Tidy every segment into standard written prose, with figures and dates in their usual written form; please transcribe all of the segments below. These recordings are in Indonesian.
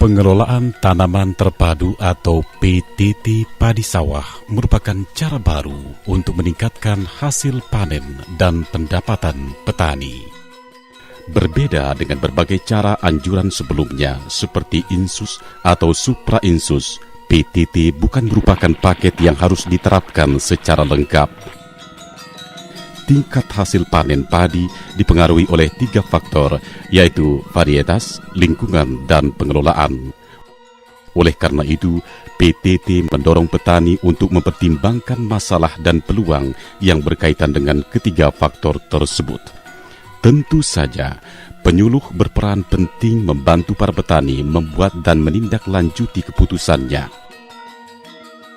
Pengelolaan tanaman terpadu atau PTT padi sawah merupakan cara baru untuk meningkatkan hasil panen dan pendapatan petani. Berbeda dengan berbagai cara anjuran sebelumnya seperti insus atau suprainsus, PTT bukan merupakan paket yang harus diterapkan secara lengkap. Tingkat hasil panen padi dipengaruhi oleh 3 faktor, yaitu varietas, lingkungan, dan pengelolaan. Oleh karena itu, PTT mendorong petani untuk mempertimbangkan masalah dan peluang yang berkaitan dengan ketiga faktor tersebut. Tentu saja, penyuluh berperan penting membantu para petani membuat dan menindaklanjuti keputusannya.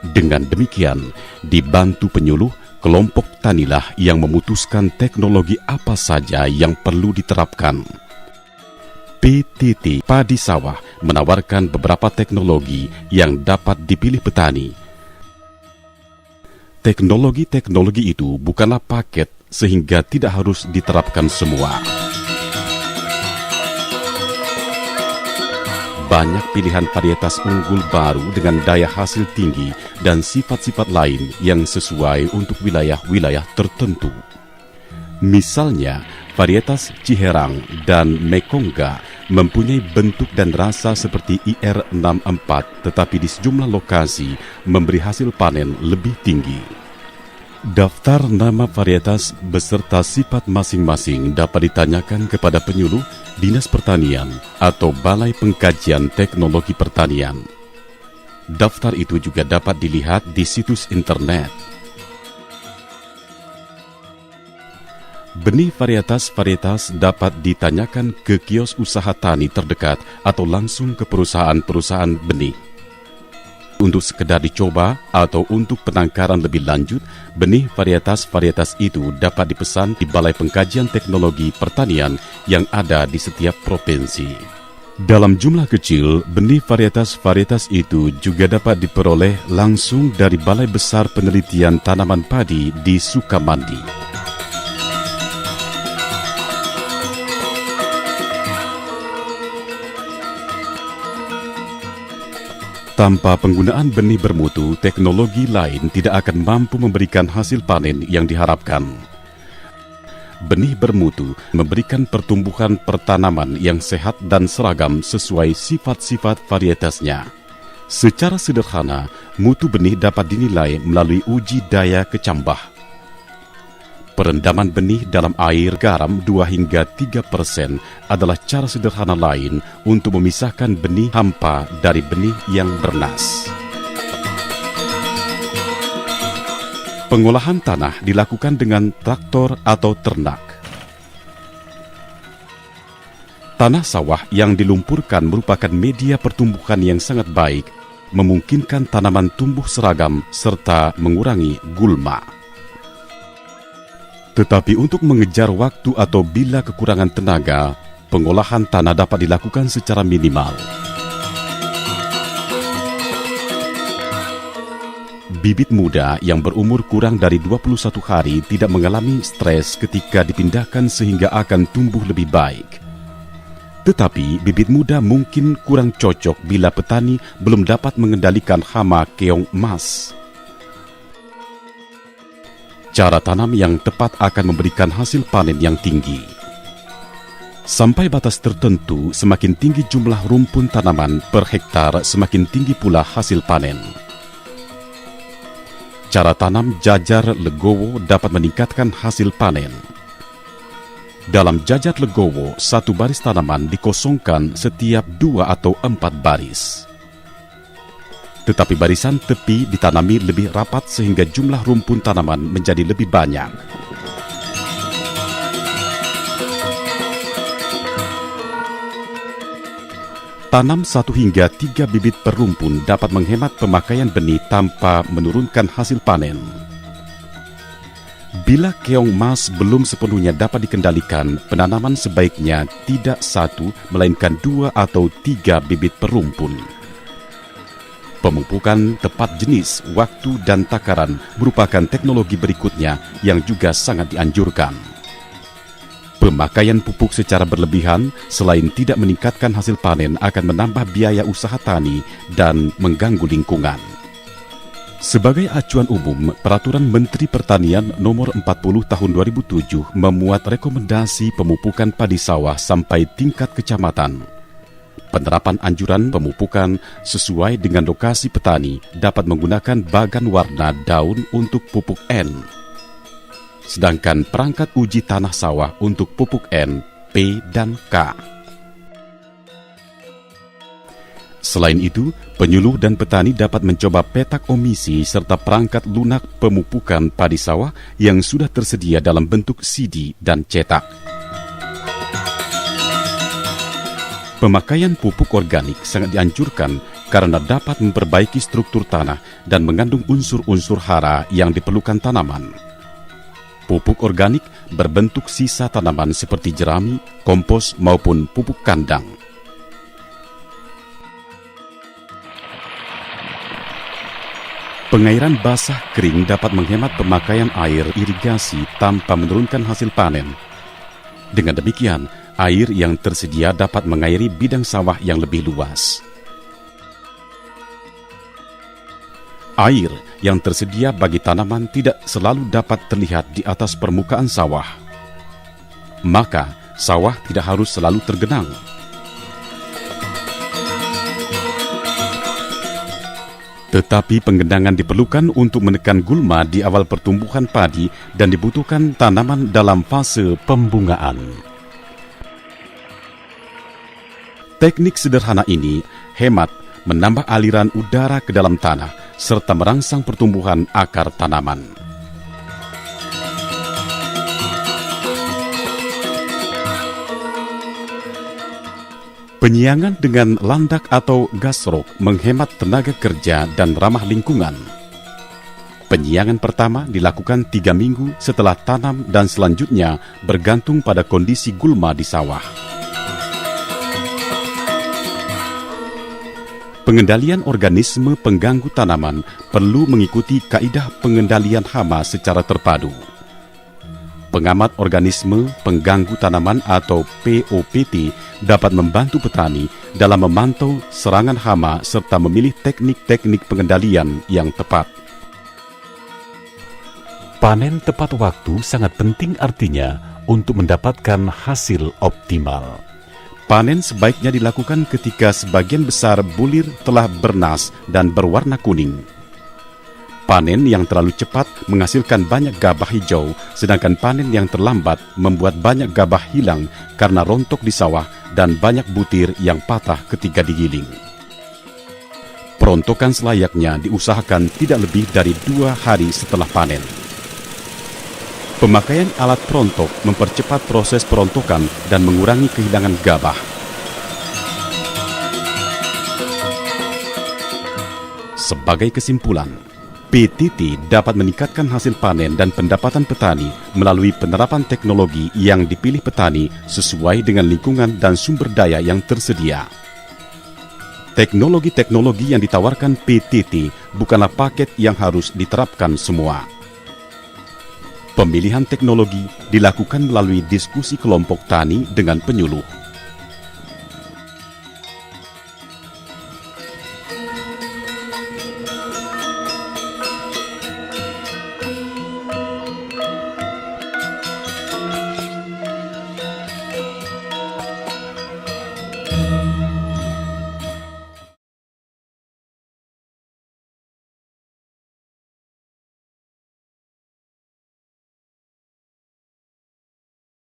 Dengan demikian, dibantu penyuluh, kelompok tanilah yang memutuskan teknologi apa saja yang perlu diterapkan. PTT Padi Sawah menawarkan beberapa teknologi yang dapat dipilih petani. Teknologi-teknologi itu bukanlah paket sehingga tidak harus diterapkan semua. Banyak pilihan varietas unggul baru dengan daya hasil tinggi dan sifat-sifat lain yang sesuai untuk wilayah-wilayah tertentu. Misalnya, varietas Ciherang dan Mekongga mempunyai bentuk dan rasa seperti IR64, tetapi di sejumlah lokasi memberi hasil panen lebih tinggi. Daftar nama varietas beserta sifat masing-masing dapat ditanyakan kepada penyuluh, Dinas Pertanian, atau Balai Pengkajian Teknologi Pertanian. Daftar itu juga dapat dilihat di situs internet. Benih varietas-varietas dapat ditanyakan ke kios usaha tani terdekat atau langsung ke perusahaan-perusahaan benih. Untuk sekedar dicoba atau untuk penangkaran lebih lanjut, benih varietas-varietas itu dapat dipesan di Balai Pengkajian Teknologi Pertanian yang ada di setiap provinsi. Dalam jumlah kecil, benih varietas-varietas itu juga dapat diperoleh langsung dari Balai Besar Penelitian Tanaman Padi di Sukamandi. Tanpa penggunaan benih bermutu, teknologi lain tidak akan mampu memberikan hasil panen yang diharapkan. Benih bermutu memberikan pertumbuhan pertanaman yang sehat dan seragam sesuai sifat-sifat varietasnya. Secara sederhana, mutu benih dapat dinilai melalui uji daya kecambah. Perendaman benih dalam air garam 2 hingga 3% adalah cara sederhana lain untuk memisahkan benih hampa dari benih yang bernas. Pengolahan tanah dilakukan dengan traktor atau ternak. Tanah sawah yang dilumpurkan merupakan media pertumbuhan yang sangat baik, memungkinkan tanaman tumbuh seragam serta mengurangi gulma. Tetapi untuk mengejar waktu atau bila kekurangan tenaga, pengolahan tanah dapat dilakukan secara minimal. Bibit muda yang berumur kurang dari 21 hari tidak mengalami stres ketika dipindahkan sehingga akan tumbuh lebih baik. Tetapi bibit muda mungkin kurang cocok bila petani belum dapat mengendalikan hama keong emas. Cara tanam yang tepat akan memberikan hasil panen yang tinggi. Sampai batas tertentu, semakin tinggi jumlah rumpun tanaman per hektar, semakin tinggi pula hasil panen. Cara tanam jajar legowo dapat meningkatkan hasil panen. Dalam jajar legowo, 1 baris tanaman dikosongkan setiap 2 atau 4 baris. Tetapi barisan tepi ditanami lebih rapat sehingga jumlah rumpun tanaman menjadi lebih banyak. Tanam 1 hingga 3 bibit per rumpun dapat menghemat pemakaian benih tanpa menurunkan hasil panen. Bila keong emas belum sepenuhnya dapat dikendalikan, penanaman sebaiknya tidak 1, melainkan 2 atau 3 bibit per rumpun. Pemupukan tepat jenis, waktu, dan takaran merupakan teknologi berikutnya yang juga sangat dianjurkan. Pemakaian pupuk secara berlebihan selain tidak meningkatkan hasil panen akan menambah biaya usaha tani dan mengganggu lingkungan. Sebagai acuan umum, Peraturan Menteri Pertanian Nomor 40 Tahun 2007 memuat rekomendasi pemupukan padi sawah sampai tingkat kecamatan. Penerapan anjuran pemupukan sesuai dengan lokasi petani dapat menggunakan bagan warna daun untuk pupuk N. Sedangkan perangkat uji tanah sawah untuk pupuk N, P, dan K. Selain itu, penyuluh dan petani dapat mencoba petak omisi serta perangkat lunak pemupukan padi sawah yang sudah tersedia dalam bentuk CD dan cetak. Pemakaian pupuk organik sangat dianjurkan karena dapat memperbaiki struktur tanah dan mengandung unsur-unsur hara yang diperlukan tanaman. Pupuk organik berbentuk sisa tanaman seperti jerami, kompos, maupun pupuk kandang. Pengairan basah kering dapat menghemat pemakaian air irigasi tanpa menurunkan hasil panen. Dengan demikian, air yang tersedia dapat mengairi bidang sawah yang lebih luas. Air yang tersedia bagi tanaman tidak selalu dapat terlihat di atas permukaan sawah. Maka, sawah tidak harus selalu tergenang. Tetapi penggenangan diperlukan untuk menekan gulma di awal pertumbuhan padi dan dibutuhkan tanaman dalam fase pembungaan. Teknik sederhana ini hemat menambah aliran udara ke dalam tanah serta merangsang pertumbuhan akar tanaman. Penyiangan dengan landak atau gasrok menghemat tenaga kerja dan ramah lingkungan. Penyiangan pertama dilakukan 3 minggu setelah tanam dan selanjutnya bergantung pada kondisi gulma di sawah. Pengendalian organisme pengganggu tanaman perlu mengikuti kaidah pengendalian hama secara terpadu. Pengamat organisme pengganggu tanaman atau POPT dapat membantu petani dalam memantau serangan hama serta memilih teknik-teknik pengendalian yang tepat. Panen tepat waktu sangat penting artinya untuk mendapatkan hasil optimal. Panen sebaiknya dilakukan ketika sebagian besar bulir telah bernas dan berwarna kuning. Panen yang terlalu cepat menghasilkan banyak gabah hijau, sedangkan panen yang terlambat membuat banyak gabah hilang karena rontok di sawah dan banyak butir yang patah ketika digiling. Perontokan selayaknya diusahakan tidak lebih dari 2 hari setelah panen. Pemakaian alat perontok mempercepat proses perontokan dan mengurangi kehilangan gabah. Sebagai kesimpulan, PTT dapat meningkatkan hasil panen dan pendapatan petani melalui penerapan teknologi yang dipilih petani sesuai dengan lingkungan dan sumber daya yang tersedia. Teknologi-teknologi yang ditawarkan PTT bukanlah paket yang harus diterapkan semua. Pemilihan teknologi dilakukan melalui diskusi kelompok tani dengan penyuluh.